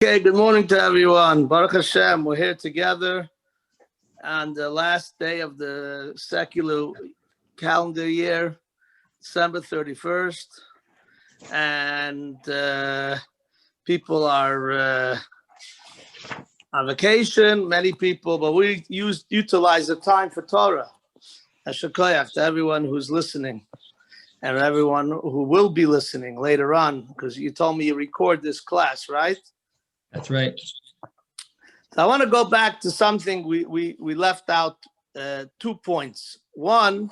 Okay, good morning to everyone. Baruch Hashem, we're here together on the last day of the secular calendar year, December 31st. And people are on vacation, many people, but we utilize the time for Torah. Hashakoyach to everyone who's listening and everyone who will be listening later on, because you told me you record this class, right? That's right. So I want to go back to something we left out, 2 points. One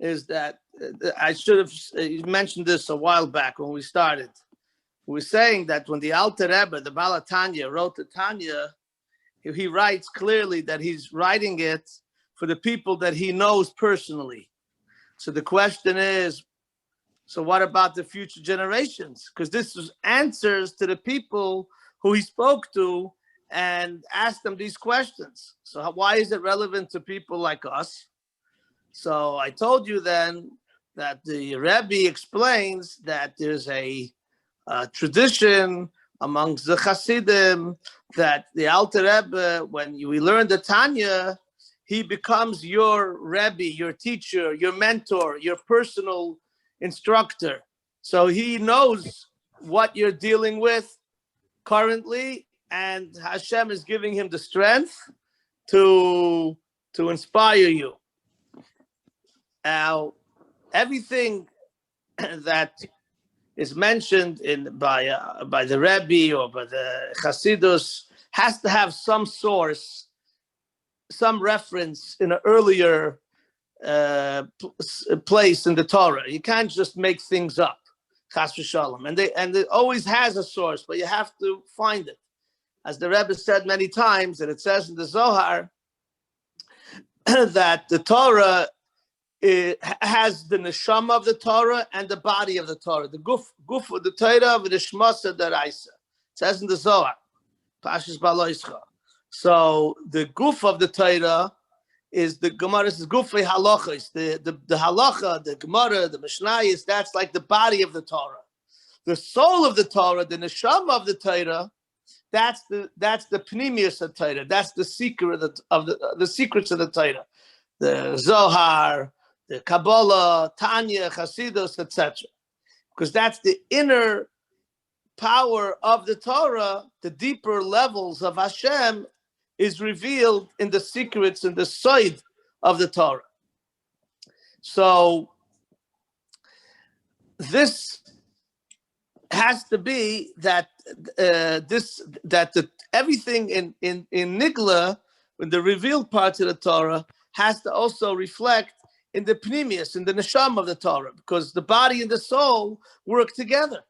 is that I should have mentioned this a while back when we started. We were saying that when the Alter Rebbe, the Baal Tanya, wrote the Tanya, he writes clearly that he's writing it for the people that he knows personally. So the question is, so what about the future generations? Because this was answers to the people who he spoke to and asked them these questions. So why is it relevant to people like us? So I told you then that the Rabbi explains that there's a tradition amongst the Hasidim that the Alter Rebbe, when we learn the Tanya, he becomes your Rabbi, your teacher, your mentor, your personal instructor. So he knows what you're dealing with currently, and Hashem is giving him the strength to inspire you. Now, everything that is mentioned by the Rebbe or by the Hasidus has to have some source, some reference in an earlier place in the Torah. You can't just make things up. Chas v'shalom. And it always has a source, but you have to find it. As the Rebbe said many times, and it says in the Zohar, that the Torah has the neshama of the Torah and the body of the Torah. The guf of the Torah with the shmasa deraisa. It says in the Zohar, Pashas Baloischa. So the guf of the Torah is the Gemara, is gufei halachos, the halacha, the Gemara, the Mishnayos, that's like the body of the Torah. The soul of the Torah, the neshama of the Torah, that's the pnimius of Torah. That's the secret of the secrets of the Torah. The Zohar, the Kabbalah, Tanya, Hasidus, etc. Because that's the inner power of the Torah, the deeper levels of Hashem is revealed in the secrets and the side of the Torah. So this has to be that everything in Nigla, in the revealed parts of the Torah, has to also reflect in the pnimius, in the neshama of the Torah, because the body and the soul work together.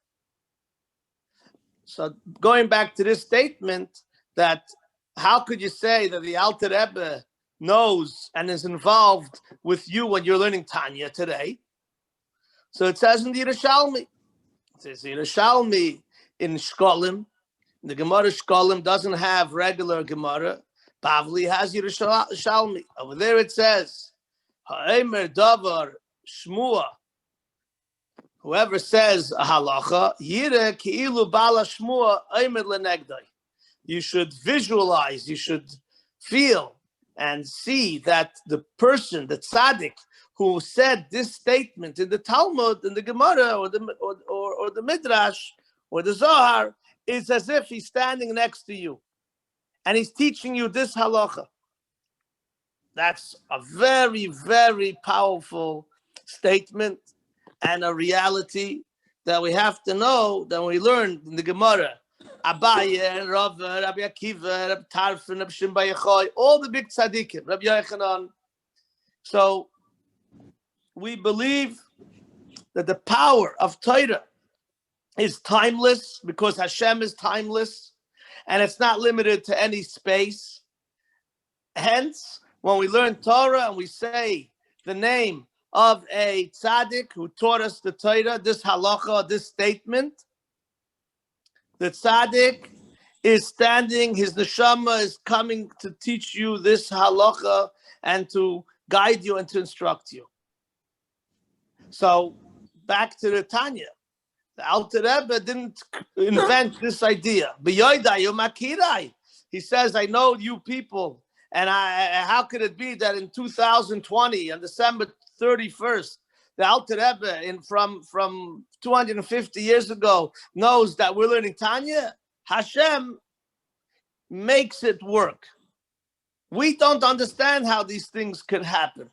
So going back to this statement, that how could you say that the Alter Rebbe knows and is involved with you when you're learning Tanya today? So it says in the Yerushalmi. It says Yerushalmi in Shkolim. The Gemara Shkolim doesn't have regular Gemara. Bavli has Yerushalmi. Over there it says, Ha'emer davar shmua. Whoever says a halacha, yireh ki'ilu bala shmua eimer lenegdai. You should visualize, you should feel and see that the person, the tzaddik, who said this statement in the Talmud, in the Gemara, or the Midrash, or the Zohar, is as if he's standing next to you, and he's teaching you this halacha. That's a very, very powerful statement and a reality that we have to know that we learned in the Gemara. Abaye, Rav, Rabbi Akiva, Rabbi Dalfin, Rabbi Shimon bar Yochai, all the big tzaddikim, Rabbi Yochanan. So we believe that the power of Torah is timeless because Hashem is timeless, and it's not limited to any space. Hence, when we learn Torah and we say the name of a tzaddik who taught us the Torah, this halacha, this statement, the tzaddik is standing, his neshama is coming to teach you this halacha and to guide you and to instruct you. So back to the Tanya. The Alter Rebbe didn't invent this idea. He says, I know you people, and how could it be that in 2020, on December 31st, the Alter Rebbe from 250 years ago knows that we're learning Tanya? Hashem makes it work. We don't understand how these things could happen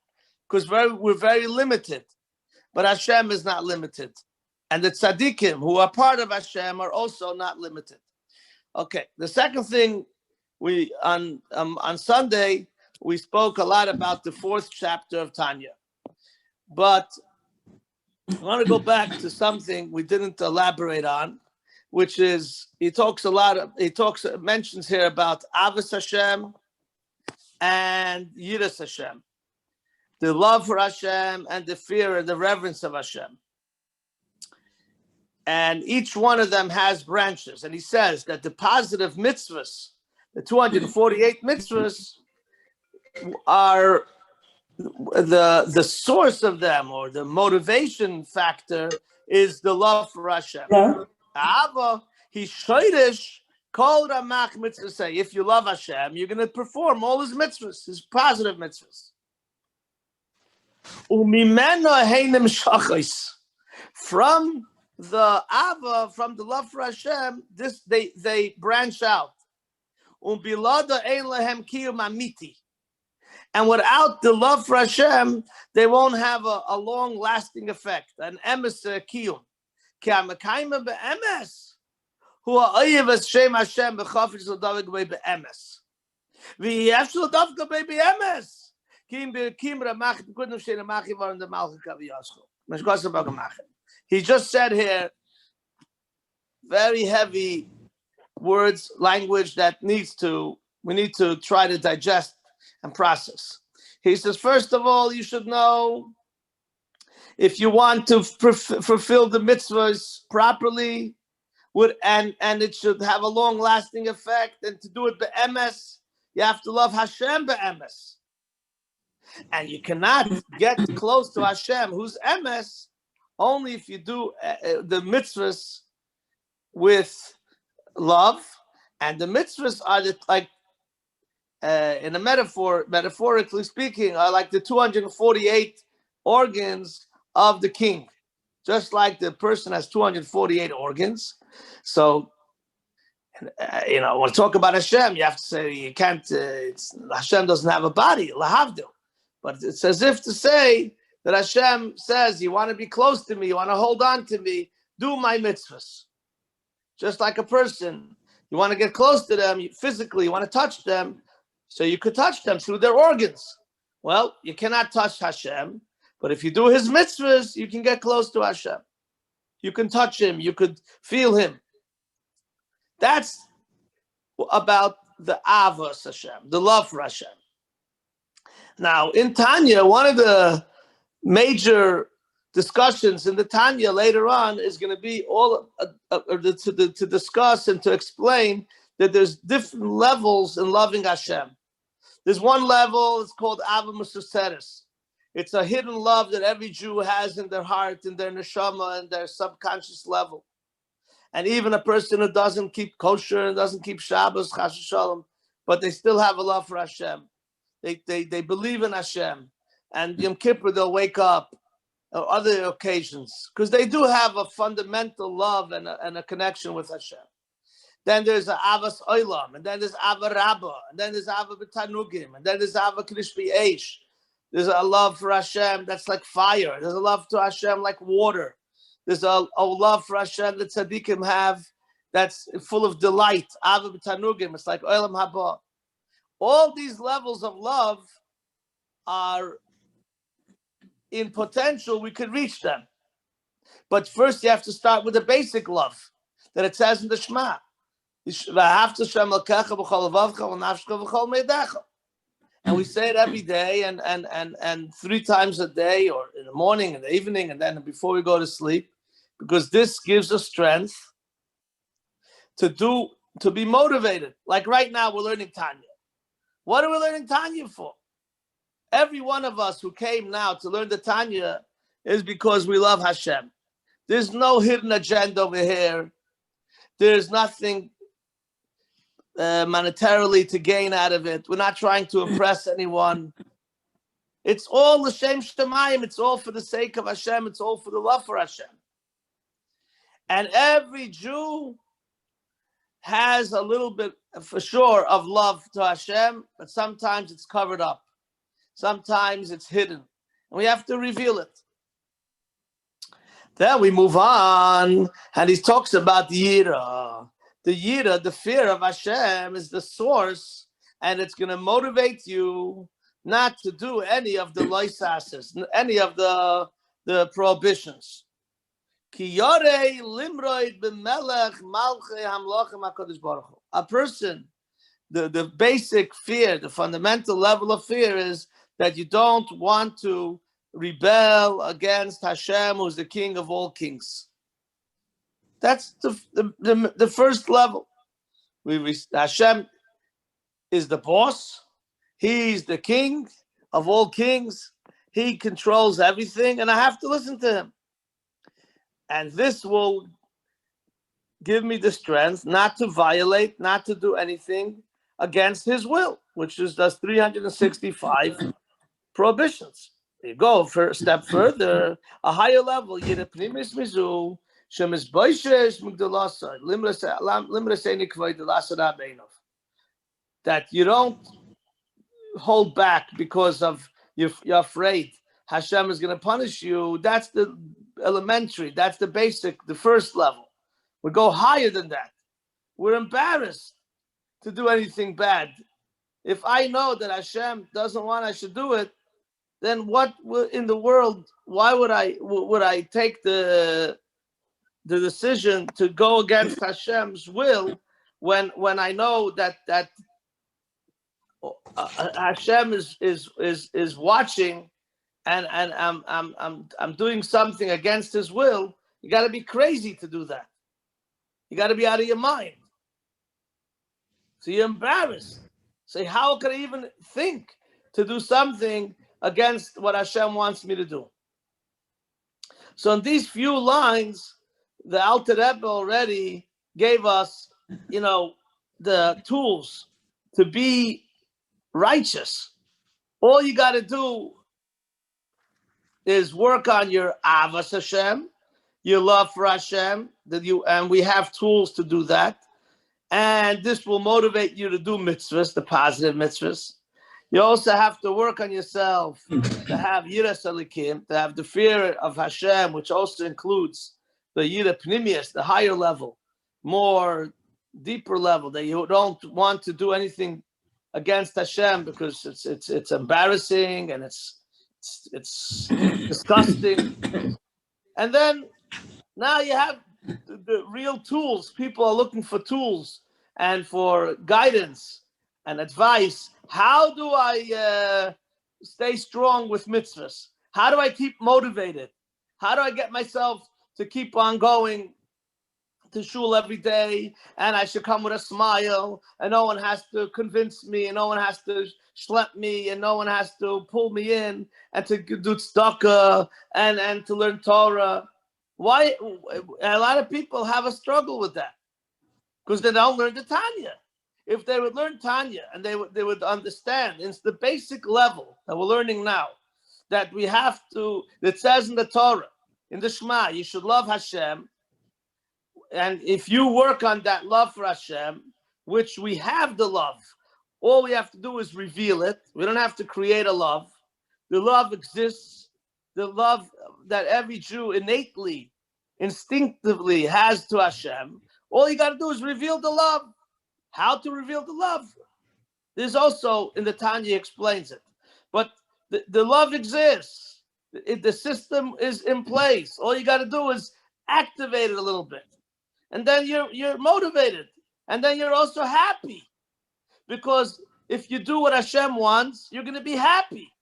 because we're very limited. But Hashem is not limited. And the tzaddikim who are part of Hashem are also not limited. Okay, the second thing, on Sunday, we spoke a lot about the 4th chapter of Tanya. But I want to go back to something we didn't elaborate on, which is, mentions here about Avos Hashem and Yiras Hashem. The love for Hashem and the fear and the reverence of Hashem. And each one of them has branches. And he says that the positive mitzvahs, the 248 mitzvahs, are the source of them, or the motivation factor is the love for Hashem. Ava, he shoydish, kol ramach mitzvah say, if you love Hashem, you're going to perform all his mitzvahs, his positive mitzvahs. Umimena heinim shachos. From the Ava, from the love for Hashem, they branch out. Umbilada ein lehem kiyum amiti. And without the love for Hashem, they won't have a long-lasting effect. An emes kiyum. Ki amakayim be'emes. Hu ha'oyev es shem Hashem b'chafetz l'davik be'emes. V'yef shel davka be'emes. He just said here very heavy words, language that we need to try to digest and process. He says, first of all, you should know, if you want to fulfill the mitzvahs properly, and it should have a long-lasting effect, and to do it be'emes, you have to love Hashem be'emes. And you cannot get close to Hashem, who's emes, only if you do the mitzvahs with love. And the mitzvahs are in a metaphorically speaking, are like the 248 organs of the king. Just like the person has 248 organs. So, when to talk about Hashem, you have to say, you can't, Hashem doesn't have a body, lahavdil. But it's as if to say that Hashem says, you want to be close to me, you want to hold on to me, do my mitzvahs. Just like a person, you want to get close to them physically, you want to touch them, so you could touch them through their organs. Well, you cannot touch Hashem, but if you do his mitzvahs, you can get close to Hashem. You can touch him, you could feel him. That's about the Avos Hashem, the love for Hashem. Now, in Tanya, one of the major discussions in the Tanya later on is going to be to discuss and to explain that there's different levels in loving Hashem. There's one level, it's called Ava Mususeres. It's a hidden love that every Jew has in their heart, in their neshama, in their subconscious level. And even a person who doesn't keep kosher and doesn't keep Shabbos, Chas Shalom, but they still have a love for Hashem. They believe in Hashem, and Yom Kippur they'll wake up, or other occasions, because they do have a fundamental love and a connection with Hashem. Then there's Avas Olam, and then there's Ava Rabbah, and then there's Ava B'Tanugim, and then there's Ava Krish B'Eish. There's a love for Hashem that's like fire. There's a love to Hashem like water. There's a love for Hashem that tzaddikim have that's full of delight. Ava B'Tanugim, it's like Olam Haba. All these levels of love are in potential, we could reach them. But first you have to start with the basic love that it says in the Shema. And we say it every day and 3 times a day, or in the morning, in the evening, and then before we go to sleep, because this gives us strength to be motivated. Like right now, we're learning Tanya. What are we learning Tanya for? Every one of us who came now to learn the Tanya is because we love Hashem. There's no hidden agenda over here. There's nothing monetarily to gain out of it. We're not trying to impress anyone. It's all l'shem shemayim. It's all for the sake of Hashem. It's all for the love for Hashem. And every Jew has a little bit, for sure, of love to Hashem, but sometimes it's covered up. Sometimes it's hidden. And we have to reveal it. Then we move on, and he talks about the Yira. The Yira, the fear of Hashem, is the source, and it's going to motivate you not to do any of the loisases, any of the prohibitions. A person, the basic fear, the fundamental level of fear is that you don't want to rebel against Hashem, who's the king of all kings. That's the first level. Hashem is the boss. He's the king of all kings. He controls everything, and I have to listen to him. And this will give me the strength not to violate, not to do anything against his will, which is those 365 prohibitions. You go for a step further, a higher level. That you don't hold back because of you're afraid Hashem is going to punish you. That's the elementary. That's the basic, the first level. We go higher than that. We're embarrassed to do anything bad. If I know that Hashem doesn't want I should do it, then what in the world? Why would I take the decision to go against Hashem's will when I know that Hashem is watching, and I'm doing something against His will? You got to be crazy to do that. You got to be out of your mind. So you're embarrassed. Say, how could I even think to do something against what Hashem wants me to do? So in these few lines, the Alter Rebbe already gave us, the tools to be righteous. All you got to do is work on your avas Hashem, your love for Hashem, and we have tools to do that. And this will motivate you to do mitzvahs, the positive mitzvahs. You also have to work on yourself to have yiras alikim, to have the fear of Hashem, which also includes the yira pnimius, the higher level, more deeper level, that you don't want to do anything against Hashem because it's embarrassing and it's disgusting. And then now you have the real tools. People are looking for tools and for guidance and advice. How do I stay strong with mitzvahs? How do I keep motivated? How do I get myself to keep on going to shul every day, and I should come with a smile, and no one has to convince me, and no one has to schlep me, and no one has to pull me in, and to do tzedakah, and to learn Torah? Why? A lot of people have a struggle with that because they don't learn the Tanya. If they would learn Tanya and they would understand, it's the basic level that we're learning now, that we have to, it says in the Torah, in the Shema, you should love Hashem. And if you work on that love for Hashem, which we have the love, all we have to do is reveal it. We don't have to create a love. The love exists. The love that every Jew innately, instinctively has to Hashem. All you got to do is reveal the love. How to reveal the love? There's also, in the Tanya, explains it. But the love exists. The system is in place. All you got to do is activate it a little bit. And then you're motivated. And then you're also happy. Because if you do what Hashem wants, you're going to be happy.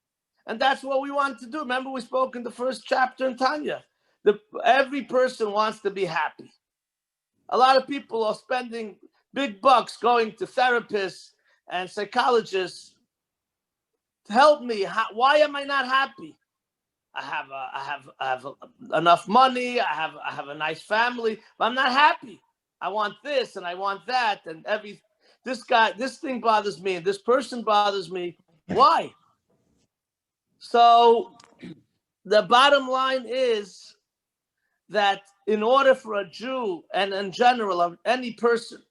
And that's what we want to do. Remember, we spoke in the first chapter in Tanya. Every person wants to be happy. A lot of people are spending big bucks going to therapists and psychologists to help me. Why am I not happy? I have enough money. I have a nice family, but I'm not happy. I want this and I want that, and this thing bothers me, and this person bothers me. Why? So the bottom line is that in order for a Jew and in general of any person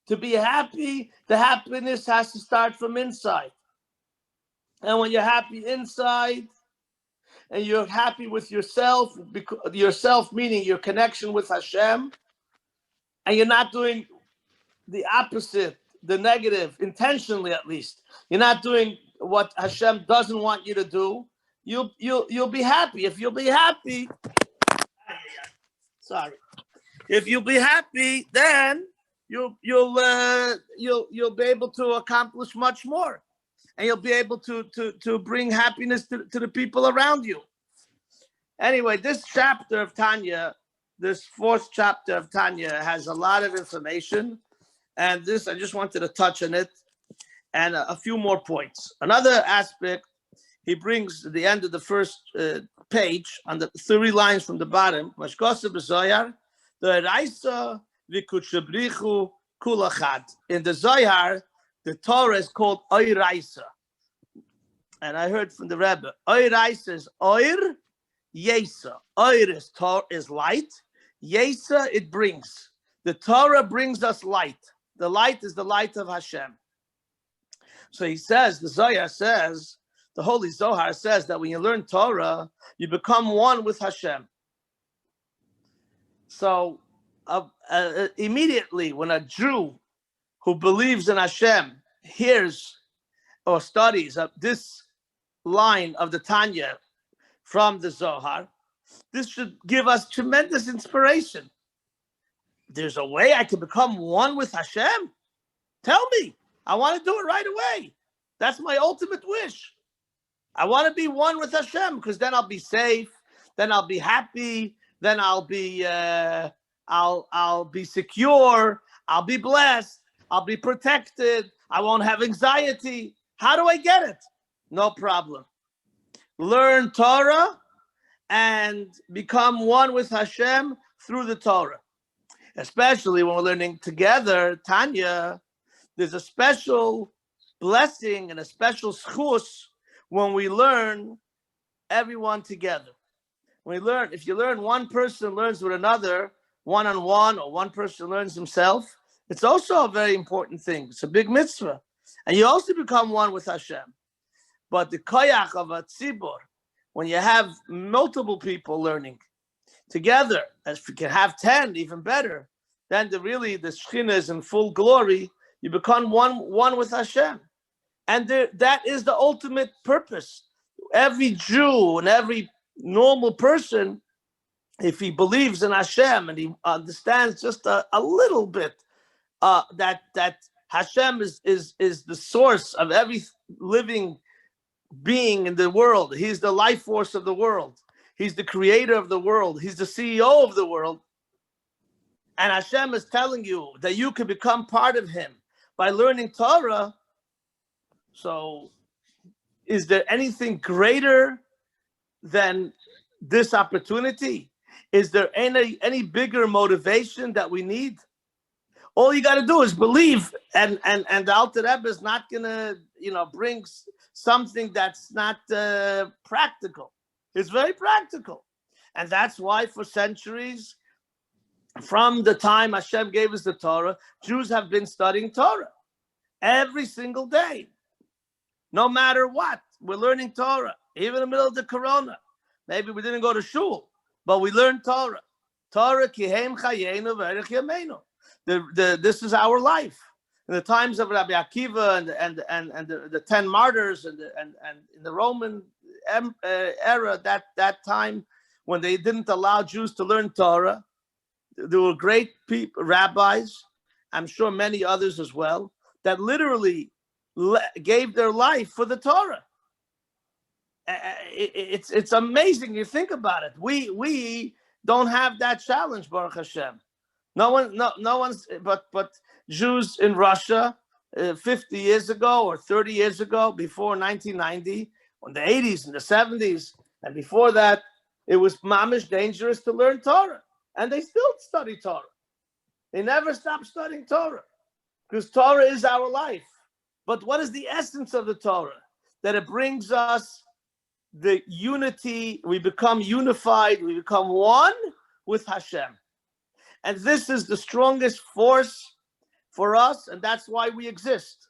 to be happy, the happiness has to start from inside. And when you're happy inside, and you're happy with yourself meaning your connection with Hashem, and you're not doing the opposite, the negative, intentionally at least. You're not doing what Hashem doesn't want you to do. You'll be happy. If you'll be happy, if you'll be happy, then you'll be able to accomplish much more, and you'll be able to bring happiness to the people around you. Anyway, this chapter of Tanya, this fourth chapter of Tanya, has a lot of information, and this I just wanted to touch on it, and a few more points. Another aspect he brings at the end of the first page, on the 30 lines from the bottom, in the Zohar, the Torah is called Oiraisa. And I heard from the Rabbi, Oiraisa is Oir, Yesa. Oir is light. Yesa, it brings. The Torah brings us light. The light is the light of Hashem. So he says, the Zohar says, the Holy Zohar says that when you learn Torah, you become one with Hashem. So immediately when a Jew who believes in Hashem hears or studies this line of the Tanya from the Zohar, this should give us tremendous inspiration. There's a way I can become one with Hashem? Tell me. I want to do it right away. That's my ultimate wish. I want to be one with Hashem, because then I'll be safe, then I'll be happy, then I'll be secure, I'll be blessed, I'll be protected, I won't have anxiety. How do I get it? No problem. Learn Torah and become one with Hashem through the Torah. Especially when we're learning together, Tanya, there's a special blessing and a special schus when we learn everyone together. If you learn, one person learns with another, one-on-one, or one person learns himself, it's also a very important thing. It's a big mitzvah. And you also become one with Hashem. But the koyach of a tzibur, when you have multiple people learning together, as if you can have 10, even better, then the Shekhinah is in full glory. You become one with Hashem. And that is the ultimate purpose. Every Jew and every normal person, if he believes in Hashem and he understands just a little bit that Hashem is the source of every living being in the world. He's the life force of the world. He's the creator of the world. He's the CEO of the world. And Hashem is telling you that you can become part of him by learning Torah. So is there anything greater than this opportunity? Is there any bigger motivation that we need? All you got to do is believe, and the Alter Rebbe is not gonna, bring something that's not practical. It's very practical, and that's why for centuries, from the time Hashem gave us the Torah, Jews have been studying Torah every single day, no matter what. We're learning Torah, even in the middle of the Corona. Maybe we didn't go to shul, but we learned Torah. Torah kihem chayenu v'erech yameinu. This is our life. In the times of Rabbi Akiva and the 10 martyrs and in the Roman era, that time when they didn't allow Jews to learn Torah, there were great rabbis, I'm sure many others as well, that literally gave their life for the Torah. It's amazing. You think about it. We don't have that challenge, Baruch Hashem. No one's, but Jews in Russia 50 years ago or 30 years ago, before 1990, in the 80s and the 70s, And before that, it was mamish dangerous to learn Torah. And they still study Torah. They never stop studying Torah. Because Torah is our life. But what is the essence of the Torah? That it brings us the unity, we become unified, we become one with Hashem. And this is the strongest force for us, and that's why we exist.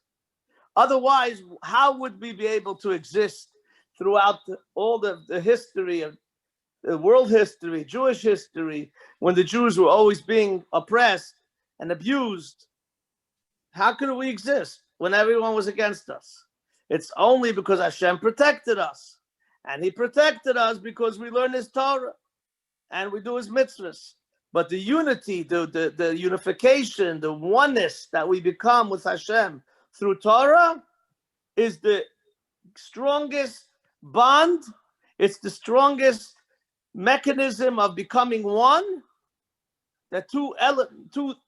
Otherwise, how would we be able to exist throughout all the history of the world history, Jewish history, when the Jews were always being oppressed and abused? How could we exist when everyone was against us? It's only because Hashem protected us. And he protected us because we learn his Torah and we do his mitzvahs. But the unity, the unification, the oneness that we become with Hashem through Torah is the strongest bond. It's the strongest mechanism of becoming one. The two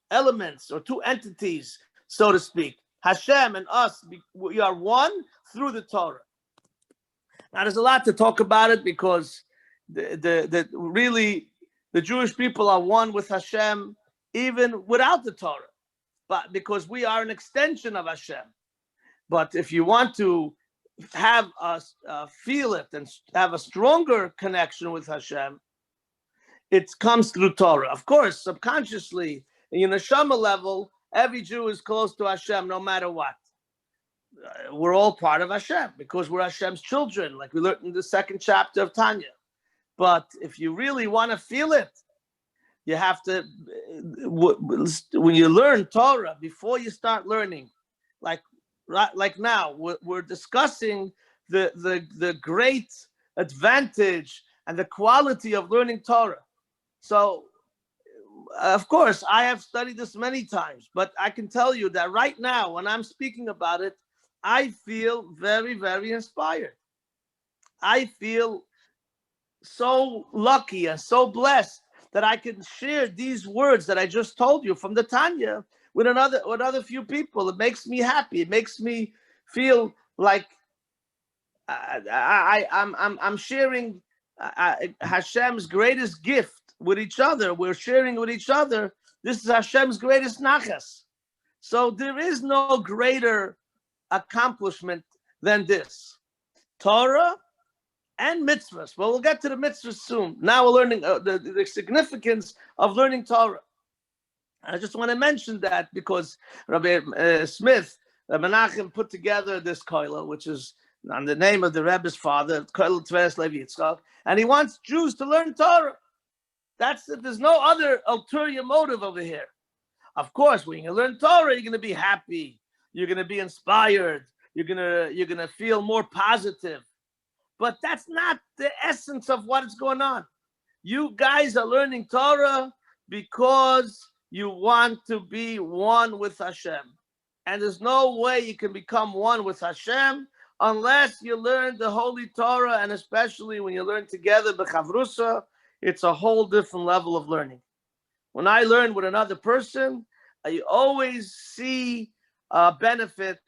elements or two entities, so to speak, Hashem and us, we are one through the Torah. Now, there's a lot to talk about it because really the Jewish people are one with Hashem even without the Torah, but because we are an extension of Hashem. But if you want to have us feel it and have a stronger connection with Hashem, it comes through Torah. Of course, subconsciously, in a neshama level, every Jew is close to Hashem no matter what. We're all part of Hashem because we're Hashem's children, like we learned in the second chapter of Tanya. But if you really want to feel it, you have to, when you learn Torah, before you start learning, like now, we're discussing the great advantage and the quality of learning Torah. So, of course, I have studied this many times, but I can tell you that right now, when I'm speaking about it, I feel very, very inspired. I feel so lucky and so blessed that I can share these words that I just told you from the Tanya with other few people. It makes me happy. It makes me feel like I'm sharing Hashem's greatest gift with each other. We're sharing with each other. This is Hashem's greatest nachas. So there is no greater accomplishment than this. Torah and mitzvahs. Well, we'll get to the mitzvahs soon. Now we're learning the significance of learning Torah. I just want to mention that because Rabbi Smith, Menachem, put together this koila, which is on the name of the Rebbe's father, koila Teves Levi Yitzchak, and he wants Jews to learn Torah. There's no other ulterior motive over here. Of course, when you learn Torah, you're going to be happy. You're going to be inspired. You're going to feel more positive. But that's not the essence of what is going on. You guys are learning Torah because you want to be one with Hashem. And there's no way you can become one with Hashem unless you learn the Holy Torah, and especially when you learn together, b'chavrusa, it's a whole different level of learning. When I learn with another person, I always see a benefit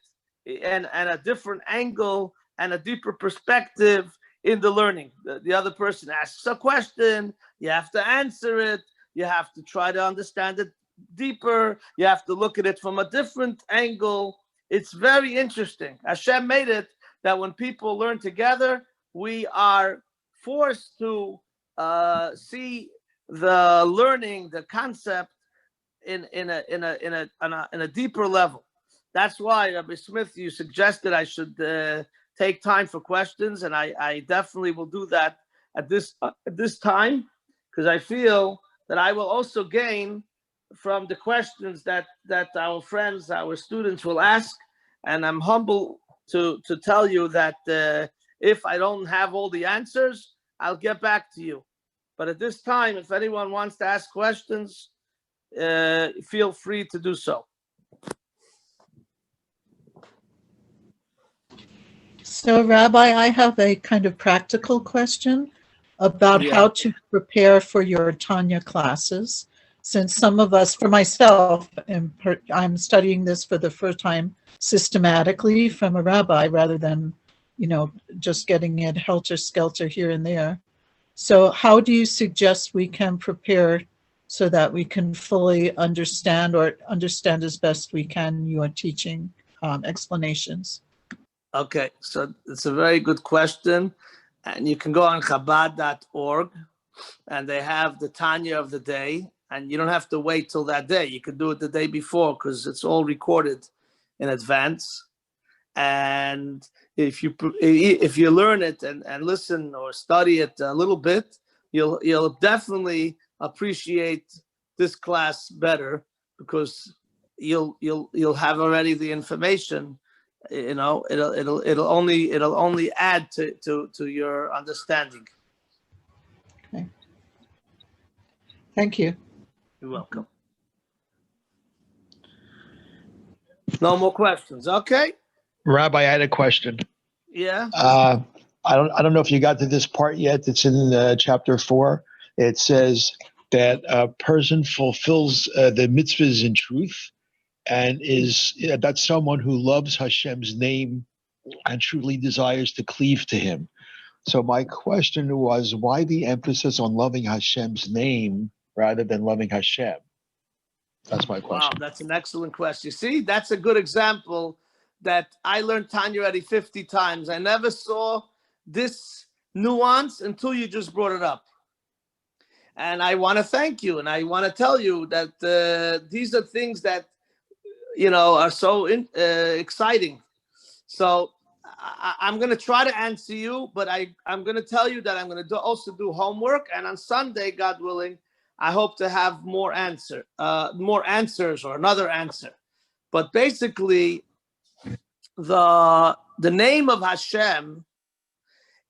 and a different angle and a deeper perspective in the learning. The other person asks a question, you have to answer it, you have to try to understand it deeper, you have to look at it from a different angle. It's very interesting. Hashem made it that when people learn together, we are forced to see the learning, the concept in a deeper level. That's why, Rabbi Smith, you suggested I should take time for questions, and I definitely will do that at this time, because I feel that I will also gain from the questions that our friends, our students will ask, and I'm humble to tell you that if I don't have all the answers, I'll get back to you. But at this time, if anyone wants to ask questions, feel free to do so. So, Rabbi, I have a kind of practical question about how to prepare for your Tanya classes. Since some of us, for myself, I'm studying this for the first time systematically from a rabbi rather than just getting it helter-skelter here and there. So how do you suggest we can prepare so that we can fully understand or understand as best we can your teaching explanations? Okay, so it's a very good question. And you can go on Chabad.org and they have the Tanya of the day. And you don't have to wait till that day. You could do it the day before because it's all recorded in advance. And if you learn it and listen or study it a little bit, you'll definitely appreciate this class better because you'll have already the information. It'll only add to your understanding. Okay. Thank you. You're welcome. No more questions. Okay. Rabbi, I had a question. Yeah. I don't know if you got to this part yet. It's in chapter 4. It says that a person fulfills the mitzvahs in truth and that's someone who loves Hashem's name and truly desires to cleave to him. So my question was, why the emphasis on loving Hashem's name rather than loving Hashem? That's my question. Wow, that's an excellent question. You see, that's a good example that I learned Tanya already 50 times. I never saw this nuance until you just brought it up. And I want to thank you. And I want to tell you that these are things that, are so exciting. So I'm going to try to answer you, but I'm going to tell you that I'm going to also do homework. And on Sunday, God willing, I hope to have more answers or another answer. But basically, the name of Hashem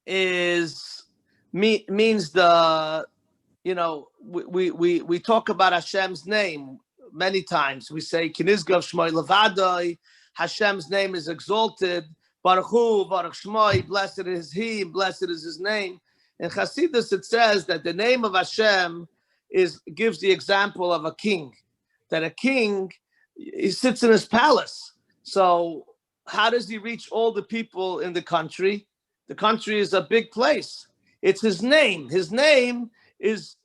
means we talk about Hashem's name many times. We say Kinizgav Shmoi Levadoi. Hashem's name is exalted. Baruch Hu, Baruch Shmoi. Blessed is He. Blessed is His name. In Chassidus, it says that the name of Hashem gives the example of a king. That a king, he sits in his palace. So how does he reach all the people in the country? The country is a big place. It's his name. His name is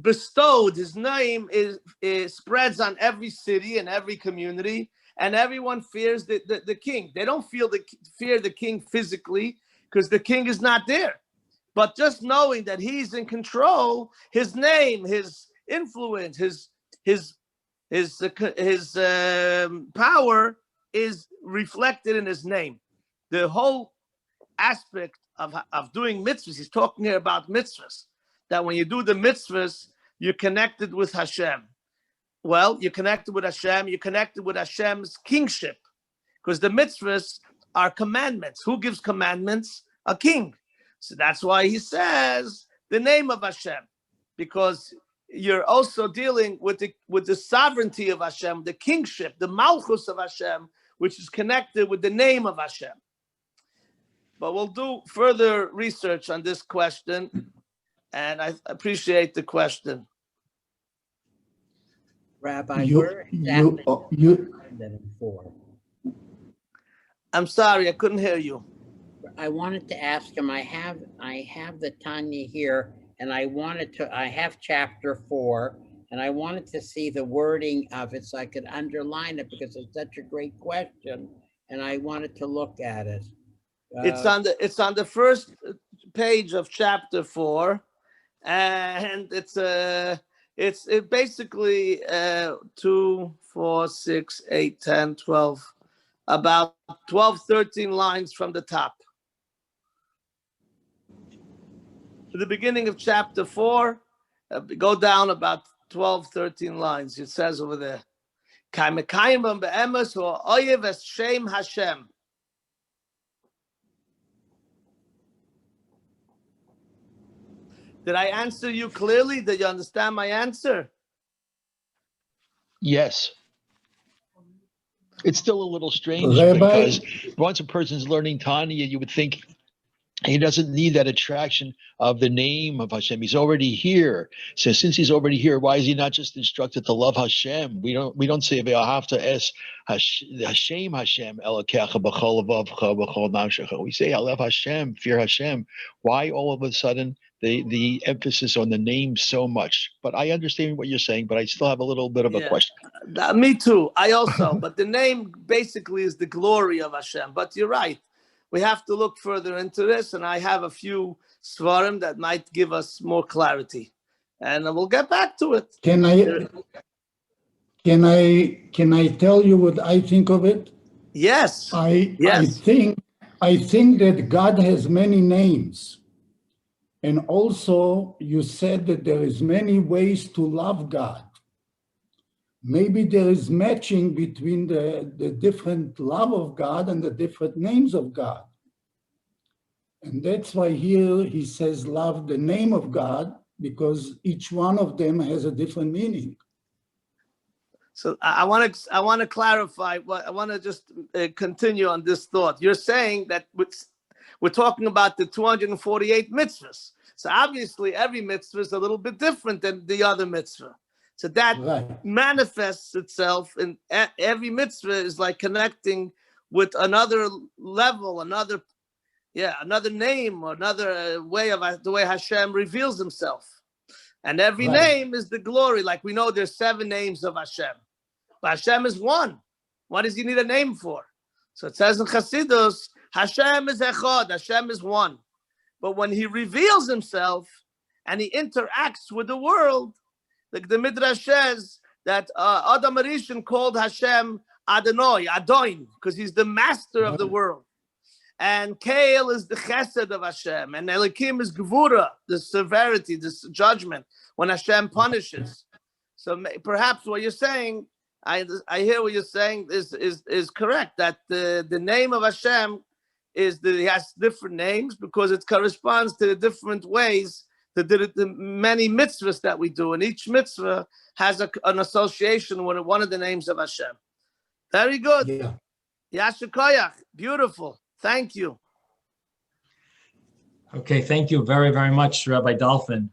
bestowed. His name is spreads on every city and every community, and everyone fears the king. They don't fear the king physically because the king is not there. But just knowing that he's in control, his name, his influence, his power is reflected in his name. The whole aspect of doing mitzvahs, he's talking here about mitzvahs, that when you do the mitzvahs, you're connected with Hashem. Well, you're connected with Hashem, you're connected with Hashem's kingship, because the mitzvahs are commandments. Who gives commandments? A king. So that's why he says the name of Hashem, because you're also dealing with the sovereignty of Hashem, the kingship, the malchus of Hashem, which is connected with the name of Hashem. But we'll do further research on this question, and I appreciate the question. Rabbi, where exactly for? I'm sorry, I couldn't hear you. I wanted to ask him, I have the Tanya here, and I have chapter 4, and I wanted to see the wording of it so I could underline it because it's such a great question, and I wanted to look at it. It's on the first page of chapter 4, and it's basically 2, 4, 6, 8, 10, 12, about 12, 13 lines from the top. To the beginning of chapter 4, go down about 12, 13 lines. It says over there, Hashem. Did I answer you clearly? Did you understand my answer? Yes. It's still a little strange Rabbi, because once a person's learning Tanya, you would think He doesn't need that attraction of the name of Hashem. He's already here. So since he's already here, why is he not just instructed to love Hashem? We don't say Ve'ahavta es Hashem Elokecha b'chol levavcha b'chol nafshecha. We say I love Hashem, fear Hashem. Why all of a sudden the emphasis on the name so much? But I understand what you're saying, but I still have a little bit of a question. Me too. I also. But the name basically is the glory of Hashem. But you're right. We have to look further into this, and I have a few svarim that might give us more clarity, and we'll get back to it. Can I tell you what I think of it? Yes. I think that God has many names, and also you said that there is many ways to love God. Maybe there is matching between the different love of God and the different names of God. And that's why here he says, love the name of God, because each one of them has a different meaning. So I want to clarify. I want to just continue on this thought. You're saying that we're talking about the 248 mitzvahs. So obviously every mitzvah is a little bit different than the other mitzvah. So that manifests itself in every mitzvah is like connecting with another level, another name, or another way of the way Hashem reveals himself. And every name is the glory. Like we know there's 7 names of Hashem, but Hashem is one. What does he need a name for? So it says in Chassidus, Hashem is echad, Hashem is one. But when he reveals himself and he interacts with the world, like the Midrash says that Adam Arishan called Hashem Adonai, Adoin, because he's the master of the world. And Kael is the chesed of Hashem. And Elikim is Gevura, the severity, the judgment, when Hashem punishes. So perhaps what you're saying, I hear what you're saying is correct, that the name of Hashem he has different names because it corresponds to the different ways the many mitzvahs that we do, and each mitzvah has an association with one of the names of Hashem. Very good. Yeah. Yasher Koyach. Beautiful. Thank you. Okay, thank you very, very much, Rabbi Dalfin.